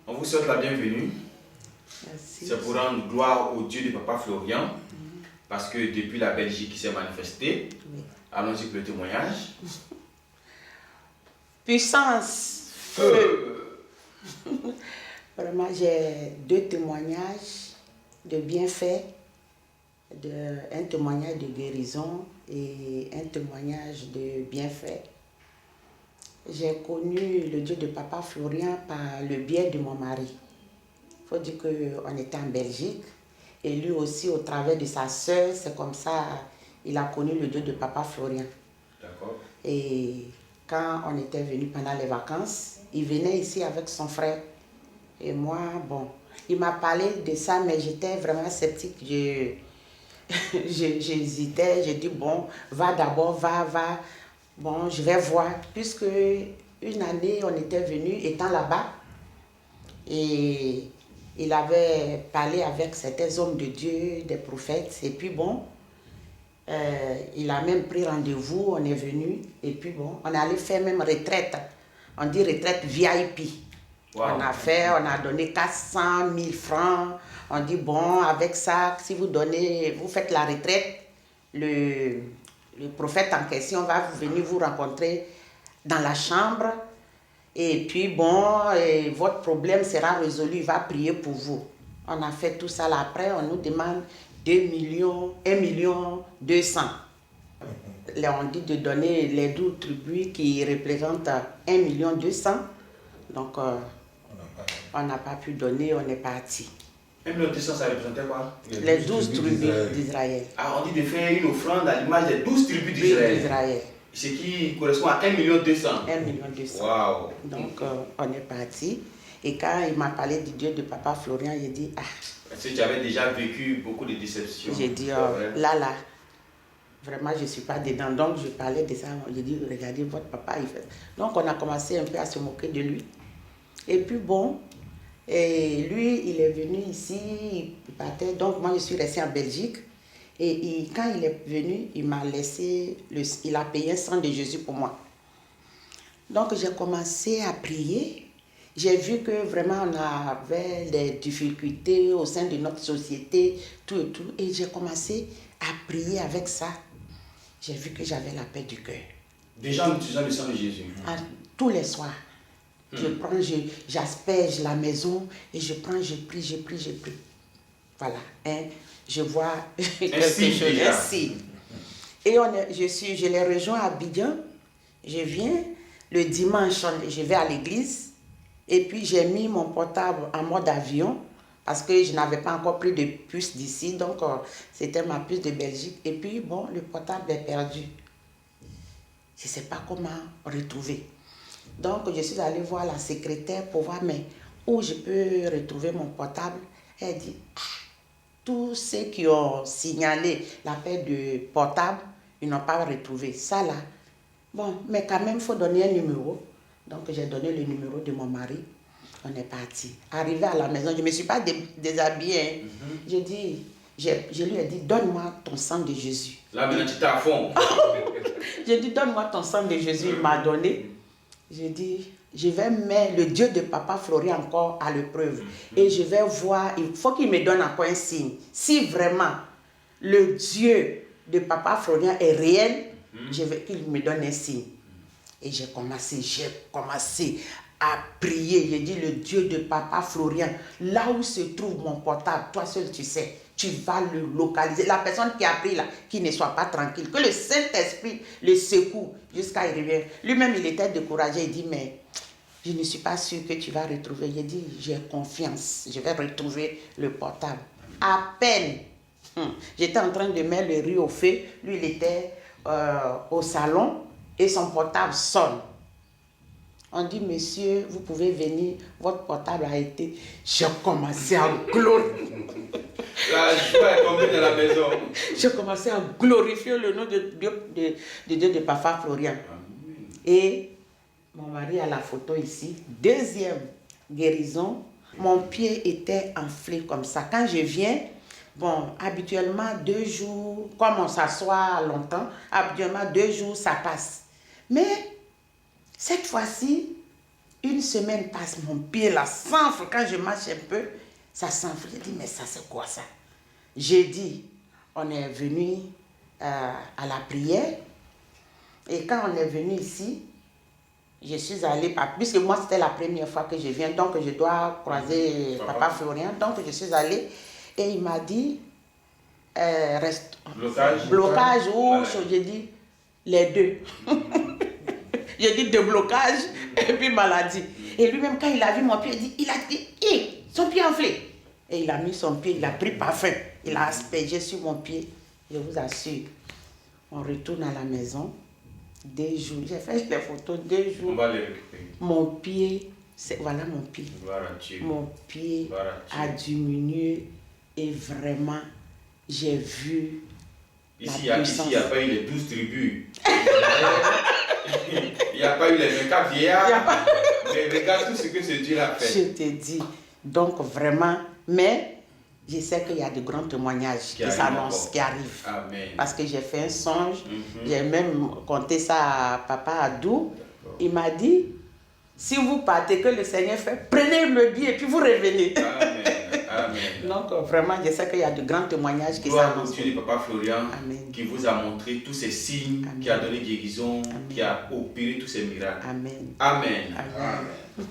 On vous souhaite la bienvenue. Merci. C'est pour rendre gloire au Dieu de Papa Florian, parce que depuis la Belgique, il s'est manifesté. Oui. Allons-y pour le témoignage. Puissance, feu. Vraiment, j'ai 2 témoignages de bienfaits, un témoignage de guérison et un témoignage de bienfaits. J'ai connu le Dieu de Papa Florian par le biais de mon mari. Il faut dire qu'on était en Belgique et lui aussi, au travers de sa sœur, c'est comme ça, il a connu le Dieu de Papa Florian. D'accord. Et quand on était venu pendant les vacances, il venait ici avec son frère. Et moi, bon, il m'a parlé de ça, mais j'étais vraiment sceptique. J'hésitais, j'ai dit, bon, va d'abord, va. Bon, je vais voir. Puisque une année, on était venu, étant là-bas, et il avait parlé avec certains hommes de Dieu, des prophètes, et puis bon, il a même pris rendez-vous, on est venu, et puis bon, on est allé faire même retraite. On dit retraite VIP. Wow. On a donné 400 000 francs. On dit, bon, avec ça, si vous faites la retraite, le prophète en question va venir vous rencontrer dans la chambre. Et puis, bon, votre problème sera résolu, il va prier pour vous. On a fait tout ça là. Après, on nous demande 1 million 200. On dit de donner les 12 tribus qui représentent 1 million 200. Donc, on n'a pas pu donner, on est parti. 1 million 200, ça représentait quoi? Les 12 tribus d'Israël. Ah, on dit de faire une offrande à l'image des 12 tribus d'Israël. Ce qui correspond à 1 million 200. 1 million 200. Wow. Donc, on est parti. Et quand il m'a parlé du Dieu de Papa Florian, j'ai dit, ah. Parce que tu avais déjà vécu beaucoup de déceptions. J'ai dit, oh, là, vraiment, je ne suis pas dedans. Donc, je parlais de ça. J'ai dit, regardez, votre papa, il fait. Donc, on a commencé un peu à se moquer de lui. Et puis, bon, et lui, il est venu ici, il partait. Donc, moi, je suis restée en Belgique. Et quand il est venu, il m'a laissé, il a payé un sang de Jésus pour moi. Donc, j'ai commencé à prier. J'ai vu que vraiment, on avait des difficultés au sein de notre société, tout et tout. Et j'ai commencé à prier avec ça. J'ai vu que j'avais la paix du cœur. Déjà en utilisant le sang de Jésus? Tous les soirs. Je prends, j'asperge la maison et je prends, je prie. Voilà. Hein, je vois quelque chose. Ainsi. Et je les rejoins à Abidjan. Je viens le dimanche, je vais à l'église. Et puis j'ai mis mon portable en mode avion parce que je n'avais pas encore pris de puce d'ici. Donc c'était ma puce de Belgique. Et puis bon, le portable est perdu. Je ne sais pas comment retrouver. Donc, je suis allée voir la secrétaire pour voir mais où je peux retrouver mon portable. Elle dit, tous ceux qui ont signalé la perte de portable, ils n'ont pas retrouvé. Ça là, bon, mais quand même, il faut donner un numéro. Donc, j'ai donné le numéro de mon mari. On est parti. Arrivé à la maison, je ne me suis pas déshabillée. Je lui ai dit, donne-moi ton sang de Jésus. Là, maintenant, tu t'es à fond. J'ai dit, donne-moi ton sang de Jésus. Il m'a donné. J'ai dit, je vais mettre le Dieu de Papa Florian encore à l'épreuve. Et je vais voir, il faut qu'il me donne encore un signe. Si vraiment le Dieu de Papa Florian est réel, je veux qu'il me donne un signe. Et j'ai commencé à prier. J'ai dit, le Dieu de Papa Florian, là où se trouve mon portable, toi seul tu sais, tu vas le localiser. La personne qui a pris là, qui ne soit pas tranquille, que le Saint-Esprit le secoue jusqu'à y revenir. Lui-même, il était découragé. Il dit, mais je ne suis pas sûr que tu vas retrouver. J'ai dit, j'ai confiance, je vais retrouver le portable. À peine, j'étais en train de mettre le riz au feu. Lui, il était au salon et son portable sonne. On dit, monsieur, vous pouvez venir, votre portable a été... J'ai commencé à glorifier. La joie est tombée dans la maison. J'ai commencé à glorifier le nom de Dieu de Papa Florian. Et mon mari a la photo ici. Deuxième guérison, mon pied était enflé comme ça. Quand je viens, bon, habituellement 2 jours, comme on s'assoit longtemps, habituellement 2 jours, ça passe. Mais cette fois-ci, Une semaine passe, mon pied là s'enfle. Quand je marche un peu, ça s'enfle. Je dis, mais ça c'est quoi ça? J'ai dit, on est venu à la prière. Et quand on est venu ici, je suis allée, puisque moi c'était la première fois que je viens, donc je dois croiser Papa Florian. Donc je suis allée et il m'a dit, blocage ou j'ai dit les deux. J'ai dit déblocage et puis maladie. Et lui-même, quand il a vu mon pied, il a dit, son pied enflé. Et il a mis son pied, il a pris parfum. Il a aspergé sur mon pied. Je vous assure. On retourne à la maison. 2 jours. J'ai fait les photos 2 jours. On va les récupérer. Mon pied, voilà mon pied. Mon pied a diminué et vraiment, j'ai vu. Ici, il n'y a pas eu les 12 tribus. Il n'y a pas eu les 24 vieillards. Mais regarde tout ce que ce Dieu a fait. Je te dis. Donc vraiment, mais je sais qu'il y a de grands témoignages qui s'annoncent, qui arrivent. Amen. Parce que j'ai fait un songe. J'ai même conté ça à Papa Adou. Il m'a dit, si vous partez, que le Seigneur fait, prenez le billet et puis vous revenez. Amen. Amen. Donc vraiment, je sais qu'il y a de grands témoignages qui s'annoncent. Gloire au Dieu de Papa Florian, Amen. qui vous a montré tous ces signes, Amen. qui a donné guérison, Amen. qui a opéré tous ces miracles. Amen. Amen. Amen. Amen.